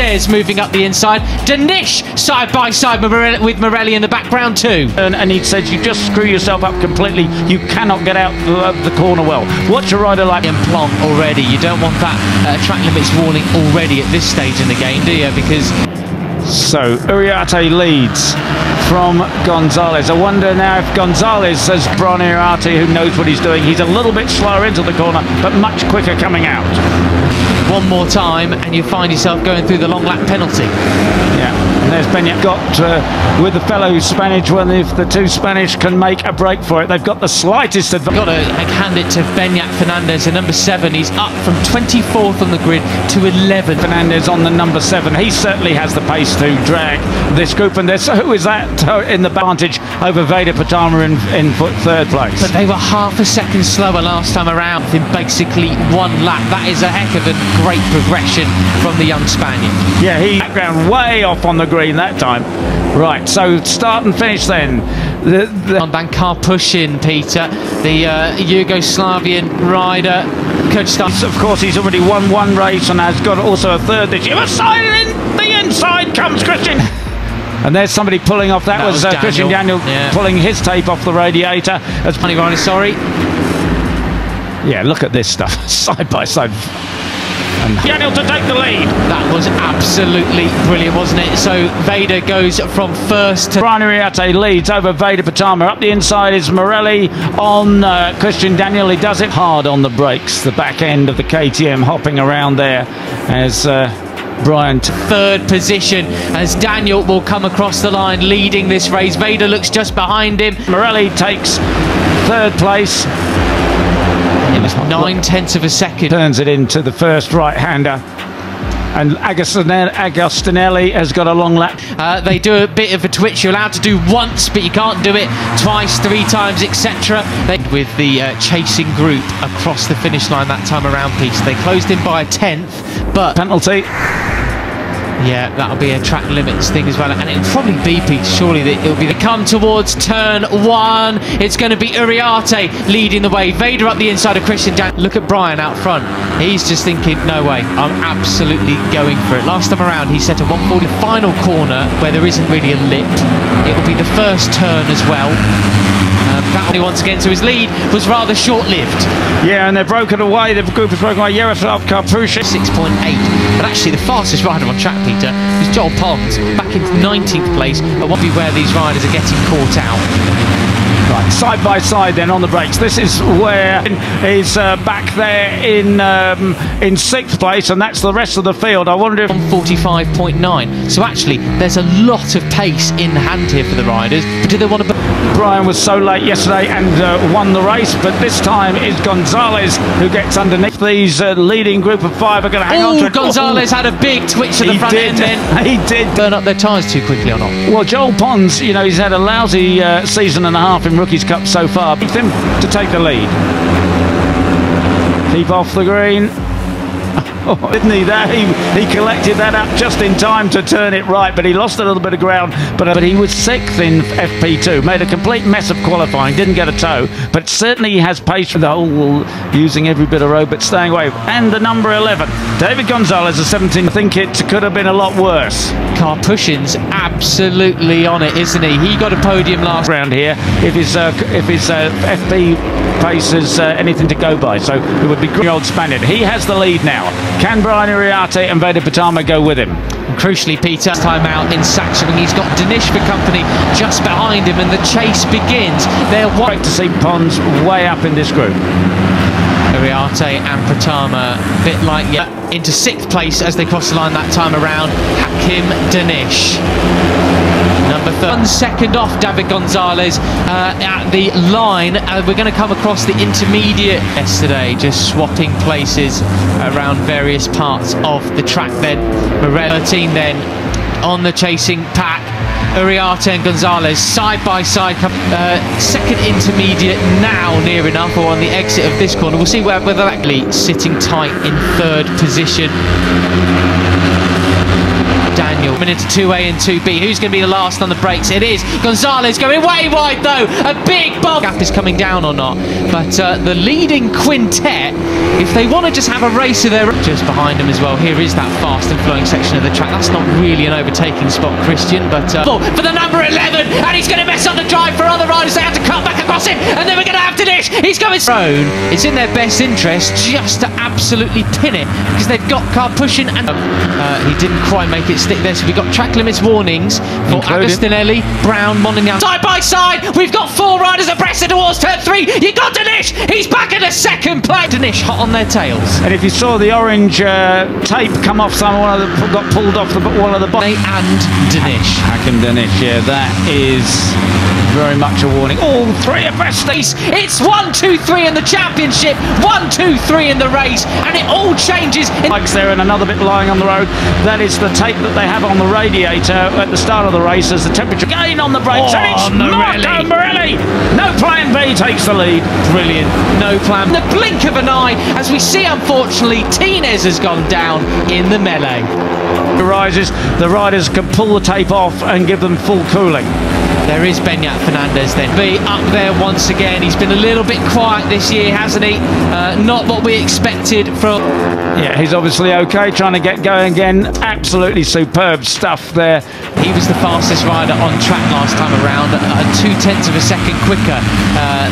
Fernandez moving up the inside. Danish side by side with Morelli in the background too. And he says you just screw yourself up completely. You cannot get out the corner well. Watch a rider like Plonk already. You don't want that track limits warning already at this stage in the game, do you? Because so Uriarte leads from Gonzalez. I wonder now if Gonzalez says Brian Uriarte, who knows what he's doing. He's a little bit slower into the corner, but much quicker coming out. One more time, and you find yourself going through the long lap penalty. Yeah, and there's Benyat got with the fellow Spanish one. If the two Spanish can make a break for it, they've got the slightest advantage. Got to hand it to Benyat Fernandez, the number 7. He's up from 24th on the grid to 11. Fernandez on the number 7. He certainly has the pace to drag this group. And there's who is that in the advantage over Veda Pratama in third place? But they were half a second slower last time around in basically one lap. That is a heck of a great progression from the young Spaniard. Yeah, he background way off on the green that time. Right, so start and finish then. On Bankar pushing, Peter, the Yugoslavian rider. Of course, he's already won one race and has got also a third this year. The inside comes Christian. And there's somebody pulling off. That was Christian Daniel pulling his tape off the radiator. As funny rider, sorry. Yeah, look at this stuff, side by side. And Daniel to take the lead. That was absolutely brilliant, wasn't it? So Veda goes from first to... Brian Uriarte leads over Veda Pratama. Up the inside is Morelli on Christian Daniel. He does it hard on the brakes. The back end of the KTM hopping around there as Brian... Third position as Daniel will come across the line leading this race. Veda looks just behind him. Morelli takes third place. It was 9/10 of a second. Turns it into the first right-hander. And Agostinelli has got a long lap. They do a bit of a twitch. You're allowed to do once, but you can't do it twice, 3 times, etc. With the chasing group across the finish line that time around, Peter. They closed in by a 10th, but... penalty. Yeah, that'll be a track limits thing as well, and it'll probably be, Pete, surely that it'll be the come towards turn 1. It's going to be Uriarte leading the way. Veda up the inside of Christian Dan. Look at Brian out front. He's just thinking, no way, I'm absolutely going for it. Last time around, he set a 140 final corner where there isn't really a lip. It will be the first turn as well. That once again to his lead was rather short-lived. Yeah, and they're broken away. The group is broken away. Yaroslav Karpushin 6.8, but actually the fastest rider on track, Peter, was Joel Pons, back in 19th place. It won't be where these riders are getting caught out. Right, side by side then on the brakes. This is where he's back there in 6th place, and that's the rest of the field. I wonder if 45.9. So actually, there's a lot of pace in hand here for the riders. But do they want to? Brian was so late yesterday and won the race, but this time it's Gonzalez who gets underneath. These leading group of 5 are going to hang on to it. Gonzalez had a big twitch to the front end then. He did. Burn up their tyres too quickly or not? Well, Joel Pons, you know, he's had a lousy season and a half in Rookies Cup so far. Beat him to take the lead. Keep off the green. Oh, didn't he? There, he collected that up just in time to turn it right, but he lost a little bit of ground. But he was 6th in FP2, made a complete mess of qualifying, didn't get a tow, but certainly he has pace for the whole, using every bit of road, but staying away. And the number 11, David Gonzalez, a 17. I think it could have been a lot worse. Karpushin's absolutely on it, isn't he? He got a podium last round here. If his FP pace is anything to go by, so it would be great. Old Spaniard. He has the lead now. Can Brian Uriarte and Veda Pratama go with him? And crucially, Peter, time out in Saxon, he's got Danish for company just behind him, and the chase begins. They're great to see Pons way up in this group. Uriarte and Pratama, a bit like into 6th place as they cross the line that time around. Hakim Danish. Number 1 second off David Gonzalez at the line. We're going to come across the intermediate yesterday, just swapping places around various parts of the track then. Morelli 13 then on the chasing pack. Uriarte and Gonzalez side by side. Second intermediate now near enough, or on the exit of this corner. We'll see whether they're actually sitting tight in 3rd position. Daniel Coming into 2A and 2B. Who's going to be the last on the brakes? It is Gonzalez going way wide though. A big bog. Gap is coming down or not. But the leading quintet, if they want to just have a race of their just behind them as well. Here is that fast and flowing section of the track. That's not really an overtaking spot, Christian, but for the number 11, and he's going to mess up the drive for other riders. They have to cut back across him, and then we're going to have to dish. He's going thrown. It's in their best interest just to absolutely pin it because they've got car pushing, and he didn't quite make it stick there. So we've got track limits warnings for Agostinelli, Brown, Moningham. Side by side, we've got 4 riders abreast towards turn 3. You got Danish. He's back in a second place. Danish hot on their tails. And if you saw the orange tape come off, someone got pulled off one of the bottom. And Danish. Hakim Danish, yeah, that is very much a warning. All 3 abreast. It's 1, 2, 3 in the championship, 1, 2, 3 in the race, and it all changes. Bikes there and another bit lying on the road. That is the tape that they have on the radiator at the start of the race as the temperature gain on the brakes. And it's Marco Morelli. No plan B takes the lead. Brilliant. No plan. The blink of an eye as we see, unfortunately, Tinez has gone down in the melee. The riders can pull the tape off and give them full cooling. There is Beñat Fernandez then. Be up there once again. He's been a little bit quiet this year, hasn't he? Not what we expected from... Yeah, he's obviously okay, trying to get going again. Absolutely superb stuff there. He was the fastest rider on track last time around, 0.2 of a second quicker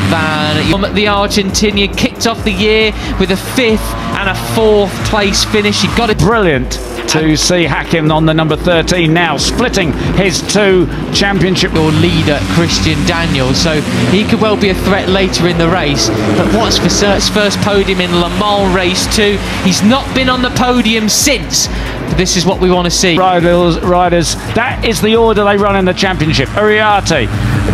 than the Argentinian. Kicked off the year with a 5th and a 4th place finish. He got it. Brilliant to see Hakim on the number 13 now, splitting his 2 championship. Your leader, Christian Daniels, so he could well be a threat later in the race. But what's for Cert's first podium in Le Mans Race 2? He's not been on the podium since. But this is what we want to see. Riders, that is the order they run in the championship. Uriarte,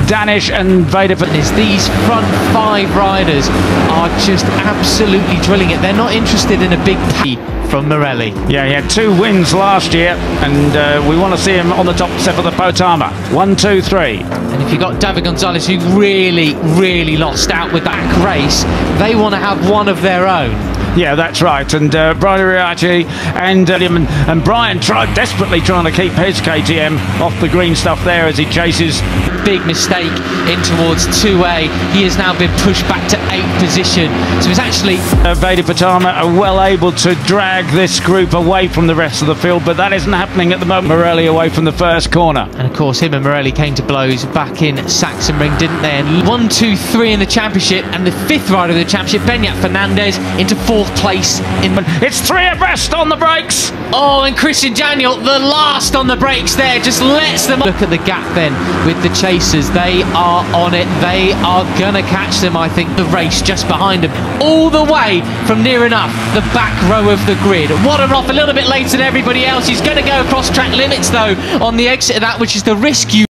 Danish and Veda. These front 5 riders are just absolutely drilling it. They're not interested in a big pay from Morelli. Yeah, he had 2 wins last year, and we want to see him on the top step of the Potama. 1, 2, 3. And if you've got David Gonzalez, who really lost out with that race, they want to have one of their own. Yeah, that's right. And Brian Uriarte and Brian desperately trying to keep his KTM off the green stuff there as he chases. Big mistake in towards 2A. He has now been pushed back to 8th position. So it's actually... Veda Pratama are well able to drag this group away from the rest of the field, but that isn't happening at the moment. Morelli away from the first corner. And of course, him and Morelli came to blows back in Sachsenring, didn't they? And 1, 2, 3 in the championship, and the 5th rider of the championship, Beñat Fernandez, into 4th place. It's 3 abreast on the brakes. Oh, and Christian Daniel, the last on the brakes there, just lets them... Look at the gap then with the chasers. They are on it. They are going to catch them, I think. The race just behind them, all the way from near enough the back row of the grid. Water off a little bit later than everybody else. He's going to go across track limits, though, on the exit of that, which is the risk you...